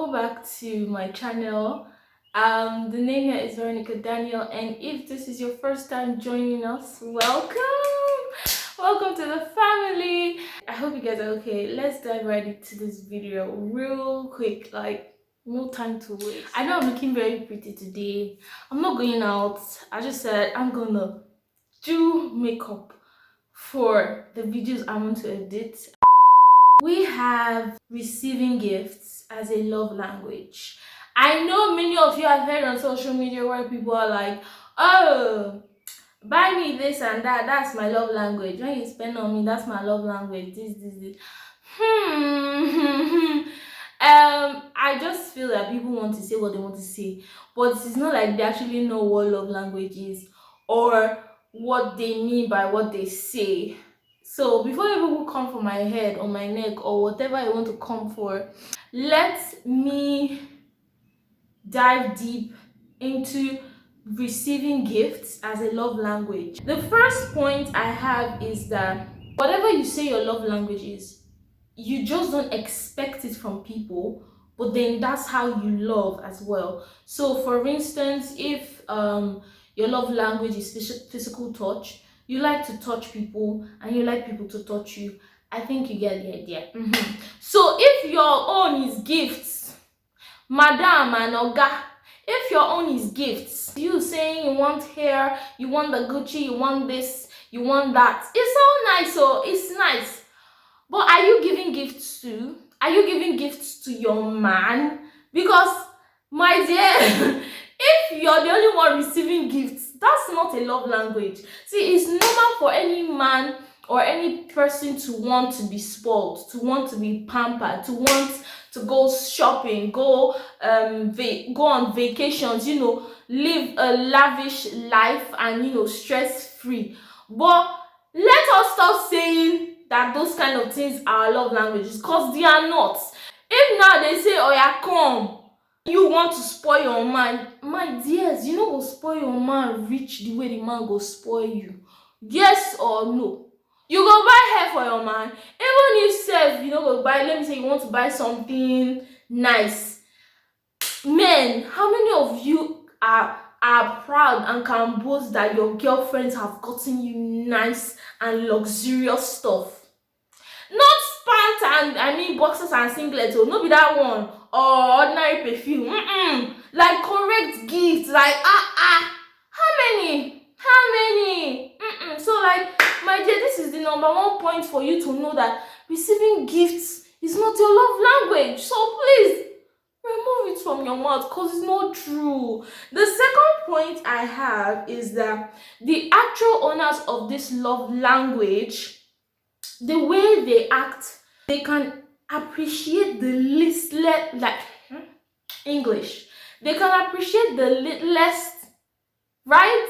welcome back to my channel. The name here is Veronica Daniel, and if this is your first time joining us, welcome to the family. I hope you guys are okay. Let's dive right into this video real quick, like no time to waste. I know I'm looking very pretty today. I'm not going out. I just said I'm gonna do makeup for the videos I want to edit. We have receiving gifts as a love language. I know many of you have heard on social media where people are like, oh, buy me this and that, that's my love language. When you spend on me, that's my love language. This. I just feel that people want to say what they want to say, but it's not like they actually know what love language is or what they mean by what they say. So before people come for my head or my neck or whatever you want to come for, let me dive deep into receiving gifts as a love language. The first point I have is that whatever you say your love language is, you just don't expect it from people, but then that's how you love as well. So for instance, if your love language is physical touch, you like to touch people and you like people to touch you, I think you get the idea. So if your own is gifts, madam and oga, if your own is gifts, you saying you want hair, you want the Gucci, you want this, you want that, it's all nice, so it's nice. But are you giving gifts to? Are you giving gifts to your man? Because, my dear, if you're the only one receiving gifts, that's not a love language. See, it's normal for any man or any person to want to be spoiled, to want to be pampered, to want to go shopping, go on vacations, live a lavish life and, stress-free. But let us stop saying that those kind of things are love languages, because they are not. If now they say, oh yeah, come, you want to spoil your man, my dears, you know go spoil your man reach the way the man go spoil you. Yes or no? You go buy hair for your man, even if self go buy, let me say you want to buy something nice. Men, how many of you are proud and can boast that your girlfriends have gotten you nice and luxurious stuff? Not pants and boxers and singlets, no be that one, or ordinary perfume. Like correct gifts, like how many? So like, my dear, this is the number one point for you to know that receiving gifts is not your love language. So please remove it from your mouth, because it's not true. The second point I have is that the actual owners of this love language, the way they act, they can appreciate the least, English. They can appreciate the littlest, right,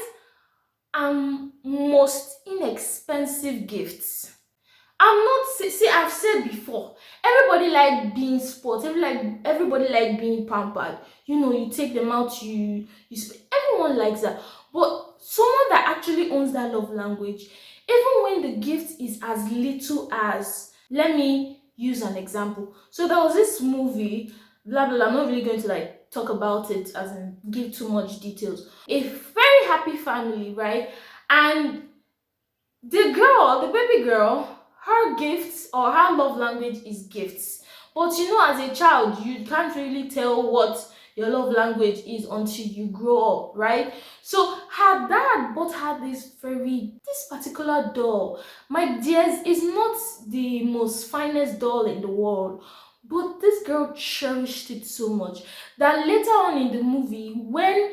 and most inexpensive gifts. I've said before, everybody like being spoiled, everybody like being pampered. You take them out, you everyone likes that. But someone that actually owns that love language, even when the gift is as little as, let me use an example. So there was this movie, blah blah blah, I'm not really going to talk about it as in give too much details. A very happy family, right? And the baby girl, her gifts or her love language is gifts. But as a child, you can't really tell what your love language is until you grow up, right? So her dad bought her this particular doll. My dears, is not the most finest doll in the world, but this girl cherished it so much that later on in the movie, when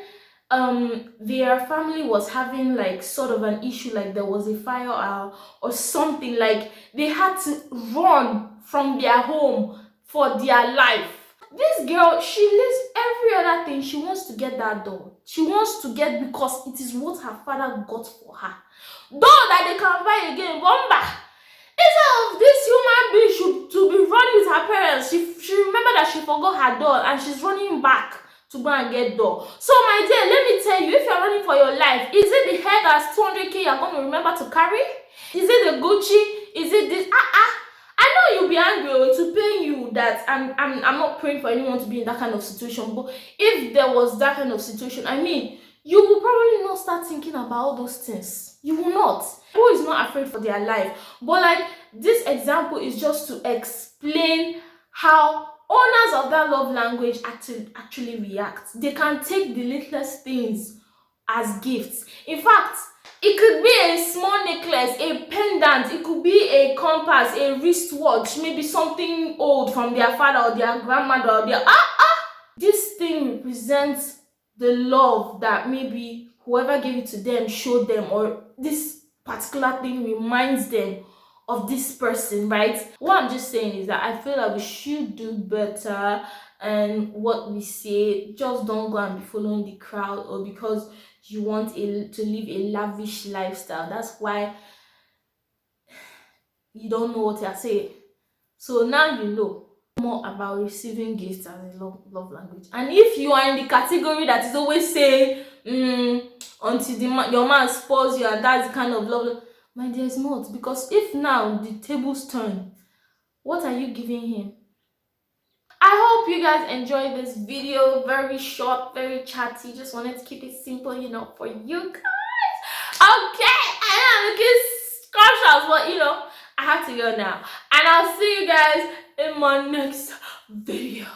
their family was having sort of an issue, there was a fire or something, they had to run from their home for their life. This girl, she leaves every other thing. She wants to get that doll. She wants to get, because it is what her father got for her. Doll that they can buy again, bomba. Instead of this human being to be running with her parents, she remembered that she forgot her doll and she's running back to go and get doll. So my dear, let me tell you, if you're running for your life, is it the hair that's 200k you're going to remember to carry? Is it the Gucci? Is it this? I know you'll be angry, or to pain you that I'm not praying for anyone to be in that kind of situation. But if there was that kind of situation, I mean, you will probably not start thinking about all those things. You will not. Who is not afraid for their life? But like, this example is just to explain how owners of that love language actually react. They can take the littlest things as gifts. In fact, it could be a small necklace, a pendant, it could be a compass, a wristwatch, maybe something old from their father or their grandmother or their this thing represents the love that maybe whoever gave it to them showed them, or this particular thing reminds them of this person, right? What I'm just saying is that I feel like we should do better, and what we say, just don't go and be following the crowd, or because you want to live a lavish lifestyle, that's why you don't know what you're saying. So now you know more about receiving gifts as a love language. And if you are in the category that is always saying, until your man spoils you, and that's the kind of love, my dear, is not. Because if now the tables turn, what are you giving him? I hope you guys enjoyed this video. Very short, very chatty. Just wanted to keep it simple, for you guys. Okay, I am looking scrumptious, but I have to go now. And I'll see you guys in my next video.